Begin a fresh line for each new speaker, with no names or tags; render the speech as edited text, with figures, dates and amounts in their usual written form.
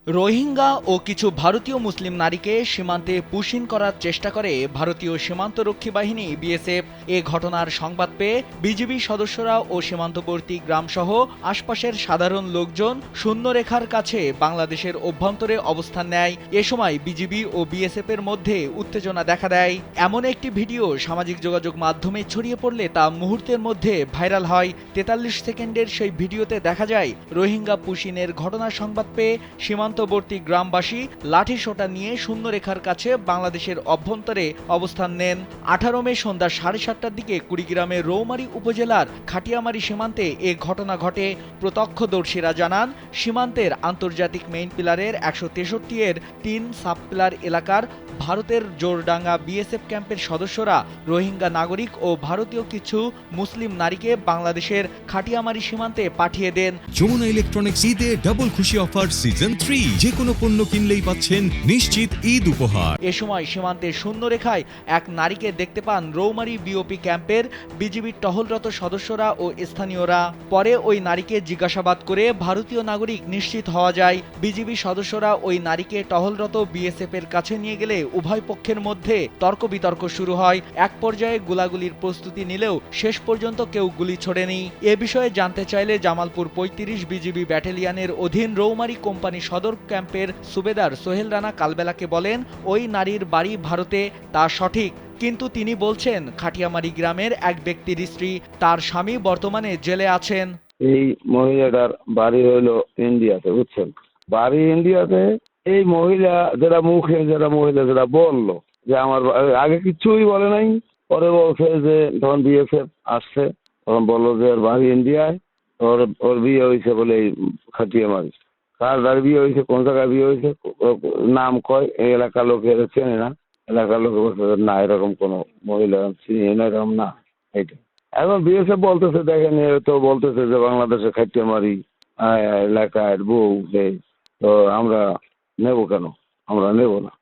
রোহিঙ্গা ও কিছু ভারতীয় মুসলিম নারীকে সীমান্তে পুশিন করার চেষ্টা করে ভারতীয় সীমান্তরক্ষী বাহিনী বিএসএফ। এ ঘটনার সংবাদ পেয়ে বিজিবি সদস্যরা ও সীমান্তবর্তী গ্রামসহ আশপাশের সাধারণ লোকজন শূন্যরেখার কাছে বাংলাদেশের অভ্যন্তরে অবস্থান নেয়। এ সময় বিজিবি ও বিএসএফ এর মধ্যে উত্তেজনা দেখা দেয়। এমন একটি ভিডিও সামাজিক যোগাযোগ মাধ্যমে ছড়িয়ে পড়লে তা মুহূর্তের মধ্যে ভাইরাল হয়। ৪৩ সেকেন্ডের সেই ভিডিওতে দেখা যায় রোহিঙ্গা পুশিনের ঘটনার সংবাদ পেয়ে সীমান্তবর্তী গ্রামবাসী লাঠি সোঁটা নিয়ে শূন্যরেখার কাছে বাংলাদেশের অভ্যন্তরে অবস্থান নেন। ১৮ মে সন্ধ্যা ৭:৩০টার দিকে কুড়িগ্রামের রৌমারী উপজেলার খাটিয়ামারী সীমান্তে এ ঘটনা ঘটে। প্রত্যক্ষদর্শীরা জানান, সীমান্তের আন্তর্জাতিক মেইন পিলারের ১৬৩ এর ৩ সাব পিলার এলাকার ভারতের জোরডাঙ্গা বিএসএফ ক্যাম্পের সদস্যরা রোহিঙ্গা নাগরিক ও ভারতীয় কিছু মুসলিম নারীকে বাংলাদেশের খাটিয়ামারী সীমান্তে পাঠিয়ে দেন।
যমুনা ইলেকট্রনিক্স ঈদে ডাবল খুশি অফার সিজন 3, যে কোনো পণ্য কিনলেই পাচ্ছেন নিশ্চিত ঈদ উপহার।
এ সময় সীমান্তের শূন্যরেখায় এক নারীকে দেখতে পান রৌমারী বিওপি ক্যাম্পের বিজিবির টহলরত সদস্যরা ও স্থানীয়রা। পরে ওই নারীকে জিজ্ঞাসাবাদ করে ভারতীয় নাগরিক নিশ্চিত হওয়া যায়। বিজিবি সদস্যরা ওই নারীকে টহলরত বিএসএফ এর কাছে নিয়ে গেলে উভয় পক্ষের মধ্যে তর্ক বিতর্ক শুরু হয়। এক পর্যায়ে গোলাগুলির প্রস্তুতি নিলেও শেষ পর্যন্ত কেউ গুলি ছোড়েনি। এ বিষয়ে জানতে চাইলে জামালপুর ৩৫ বিজিবি ব্যাটালিয়নের অধীন রৌমারী কোম্পানি সদর ক্যাম্পের সুবেদার সোহেল রানা কালবেলাকে বলেন, ওই নারীর বাড়ি ভারতে, তা সঠিক, কিন্তু তিনি বলছেন খাটিয়ামারী গ্রামের এক ব্যক্তির স্ত্রী, তার স্বামী বর্তমানে জেলে আছেন।
এই মহিলাটার বাড়ি হলো ইন্ডিয়াতে, বুঝছেন? বাড়ি ইন্ডিয়াতে। এই মহিলা যেটা বললো যে আমার আগে কিছুই বলে নাই, পরে বলছে যে তখন বিএসএফ আসছে, তখন বললো যে ওর বাড়ি ইন্ডিয়ায়, ওর বিয়ে হয়েছে বলে এই খাটিয়ামারী। কার যার বিয়ে হয়েছে, কোন জায়গায় বিয়ে হয়েছে, নাম কয়, এই এলাকার লোক এরা চেনে না। এলাকার লোক বলছে না, এরকম কোনো মহিলা চিনি না, এরকম না। এইটা এখন বিএসএফ বলতেছে, দেখেন এ তো বলতেছে যে বাংলাদেশের খাটিয়ামারী এলাকার বউ, তো আমরা নেব কেন? আমরা নেব না।